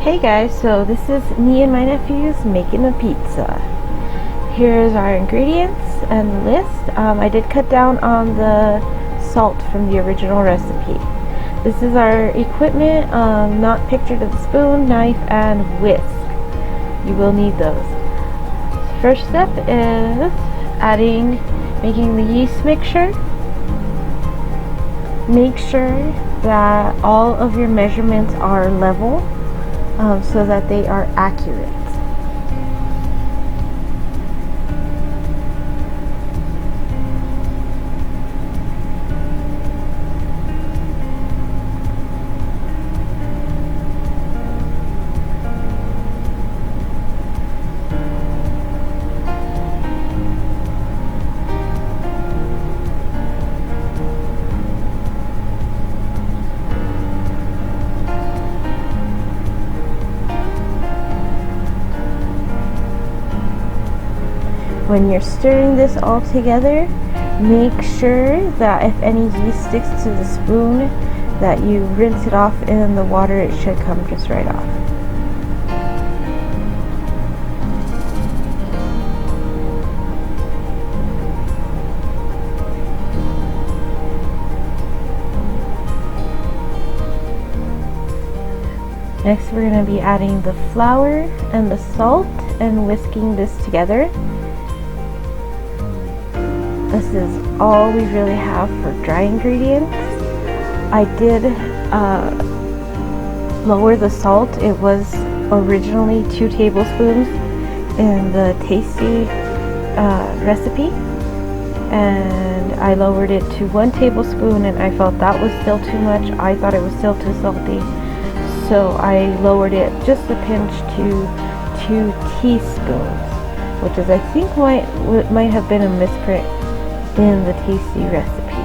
Hey guys, so this is me and my nephews making a pizza. Here's our ingredients and the list. I did cut down on the salt from the original recipe. This is our equipment, not pictured as a spoon, knife, and whisk. You will need those. First step is making the yeast mixture. Make sure that all of your measurements are level so that they are accurate. When you're stirring this all together, make sure that if any yeast sticks to the spoon, that you rinse it off in the water. It should come just right off. Next, we're going to be adding the flour and the salt and whisking this together. This is all we really have for dry ingredients. I did lower the salt. It was originally 2 tablespoons in the tasty recipe, and I lowered it to 1 tablespoon, and I felt that was still too much. I thought it was still too salty, so I lowered it just a pinch to 2 teaspoons, which is, I think, might have been a misprint in the tasty recipe.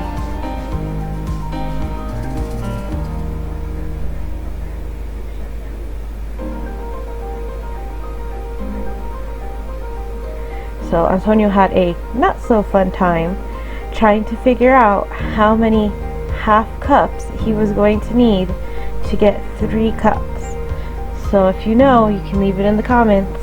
So Antonio had a not so fun time trying to figure out how many half cups he was going to need to get 3 cups. So if you know, you can leave it in the comments.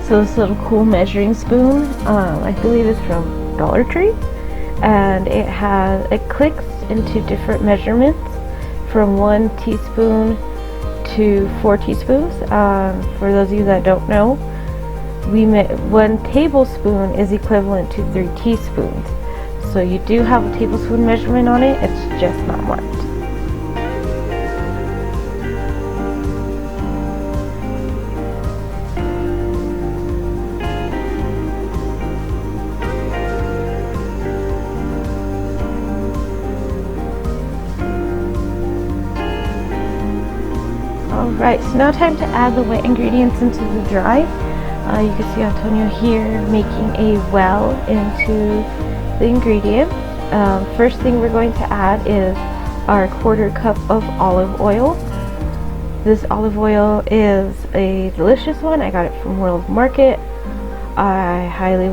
So this little cool measuring spoon, I believe it's from Dollar Tree, and it clicks into different measurements from 1 teaspoon to 4 teaspoons. For those of you that don't know, 1 tablespoon is equivalent to 3 teaspoons. So you do have a tablespoon measurement on it, it's just not marked. Alright, so now time to add the wet ingredients into the dry. You can see Antonio here making a well into the ingredients. First thing we're going to add is our 1/4 cup of olive oil. This olive oil is a delicious one. I got it from World Market. I highly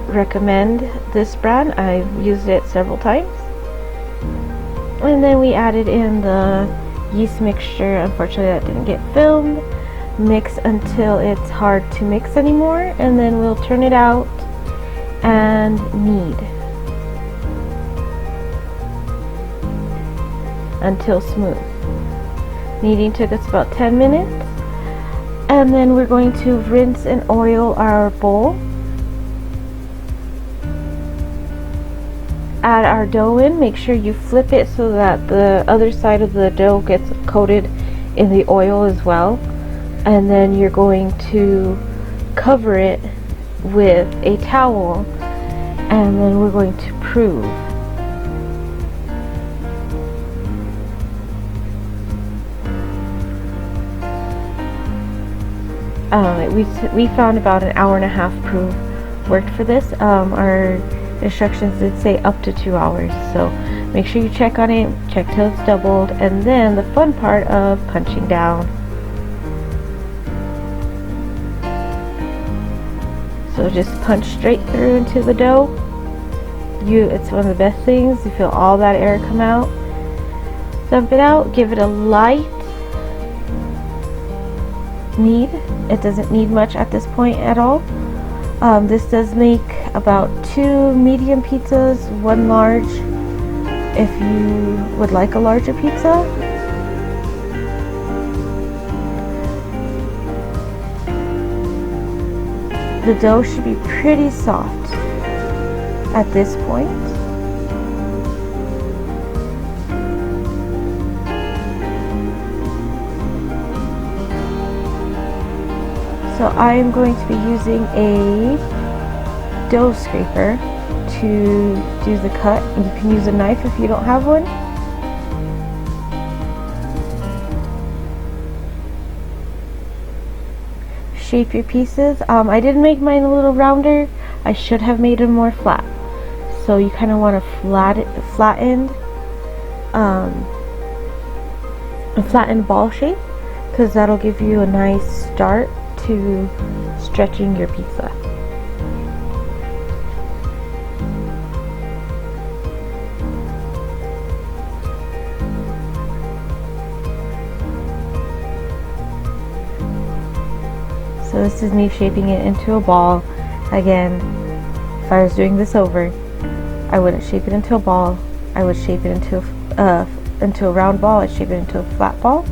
recommend this brand. I've used it several times. And then we added in the yeast mixture. Unfortunately, that didn't get filmed. Mix until it's hard to mix anymore, and then we'll turn it out and knead until smooth. Kneading took us about 10 minutes. And then we're going to rinse and oil our bowl. Add our dough in. Make sure you flip it so that the other side of the dough gets coated in the oil as well. And then you're going to cover it with a towel, and then we're going to prove. We found about an hour and a half proof worked for this. Our instructions did say up to 2 hours, so make sure you check on it, check till it's doubled, and then the fun part of punching down. So just punch straight through into the dough. It's one of the best things. You feel all that air come out. Dump it out, give it a light knead. It doesn't need much at this point at all. This does make about 2 medium pizzas, 1 large if you would like a larger pizza. The dough should be pretty soft at this point. So I am going to be using a dough scraper to do the cut. You can use a knife if you don't have one. Shape your pieces. I did make mine a little rounder. I should have made them more flat. So you kind of want to flatten a flattened ball shape, because that'll give you a nice start to stretching your pizza. So this is me shaping it into a ball. Again, if I was doing this over, I wouldn't shape it into a ball. I would shape it into a round ball. I'd shape it into a flat ball.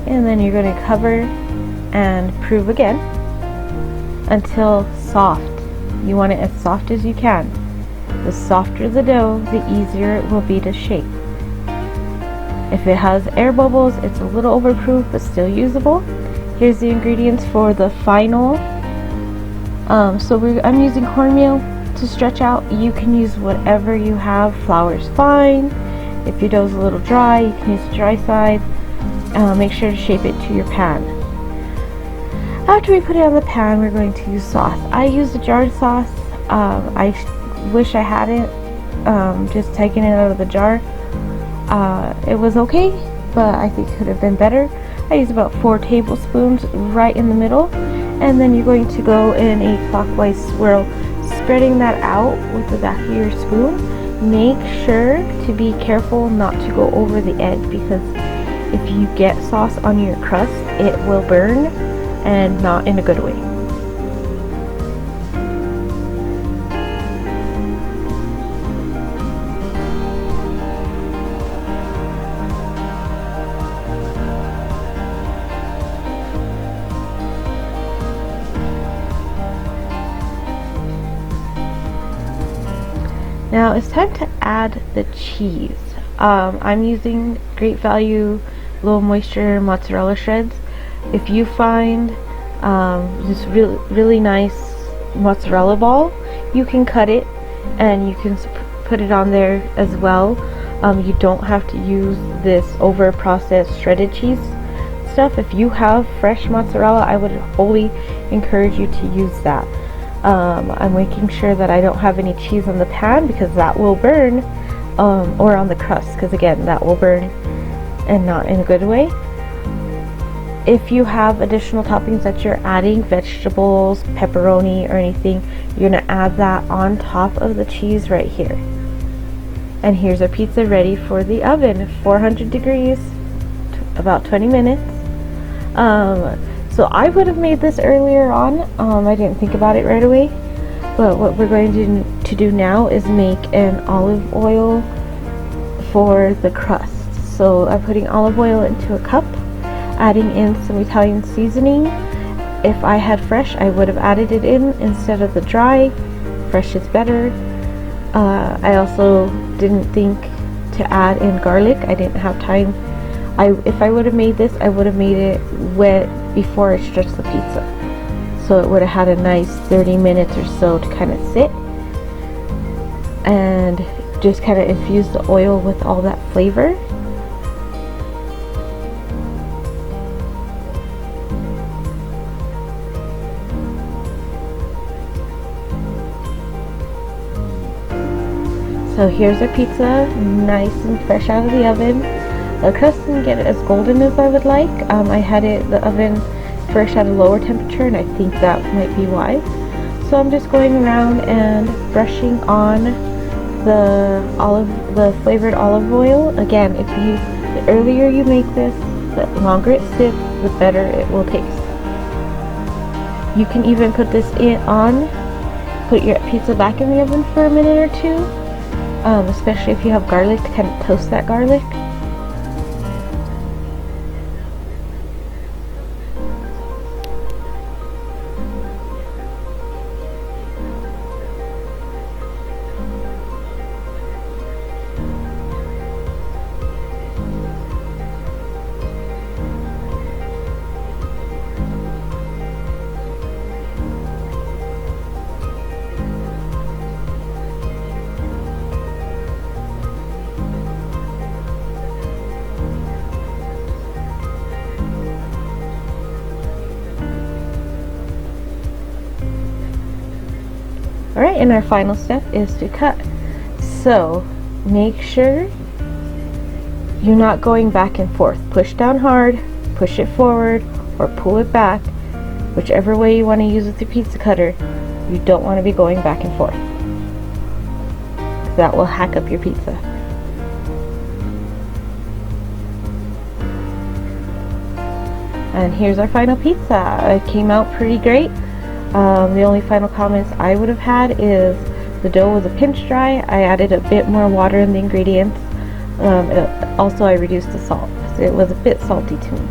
And then you're going to cover and prove again until soft. You want it as soft as you can. The softer the dough, the easier it will be to shape. If it has air bubbles, it's a little overproof but still usable. Here's the ingredients for the final. I'm using cornmeal to stretch out. You can use whatever you have. Flour's fine. If your dough's a little dry, you can use the dry side. Make sure to shape it to your pan. After we put it on the pan, we're going to use sauce. I use a jarred sauce. I wish I hadn't just taken it out of the jar. It was okay, but I think it could have been better. I use about 4 tablespoons right in the middle, and then you're going to go in a clockwise swirl, spreading that out with the back of your spoon. Make sure to be careful not to go over the edge, because if you get sauce on your crust, it will burn, and not in a good way. Now it's time to add the cheese. I'm using Great Value low moisture mozzarella shreds. If you find this really nice mozzarella ball, you can cut it and you can put it on there as well. You don't have to use this over processed shredded cheese stuff. If you have fresh mozzarella, I would wholly encourage you to use that. I'm making sure that I don't have any cheese on the pan, because that will burn, or on the crust, because again, that will burn and not in a good way. If you have additional toppings that you're adding, vegetables, pepperoni, or anything, you're going to add that on top of the cheese right here. And here's our pizza ready for the oven, 400 degrees, about 20 minutes. So I would have made this earlier on. I didn't think about it right away. But what we're going to do now is make an olive oil for the crust. So I'm putting olive oil into a cup, adding in some Italian seasoning. If I had fresh, I would have added it in instead of the dry. Fresh is better. I also didn't think to add in garlic. I didn't have time. If I would have made this, I would have made it wet before I stretched the pizza. So it would have had a nice 30 minutes or so to kind of sit and just kind of infuse the oil with all that flavor. So here's our pizza, nice and fresh out of the oven. The crust didn't get as golden as I would like. I had the oven fresh at a lower temperature, and I think that might be why. So I'm just going around and brushing on the flavored olive oil. Again, the earlier you make this, the longer it sits, the better it will taste. You can even put this put your pizza back in the oven for a minute or two, especially if you have garlic, to kind of toast that garlic. Alright, and our final step is to cut. So make sure you're not going back and forth. Push down hard, push it forward, or pull it back. Whichever way you want to use with your pizza cutter, you don't want to be going back and forth. That will hack up your pizza. And here's our final pizza. It came out pretty great. The only final comments I would have had is the dough was a pinch dry. I added a bit more water in the ingredients. Also, I reduced the salt. So it was a bit salty to me.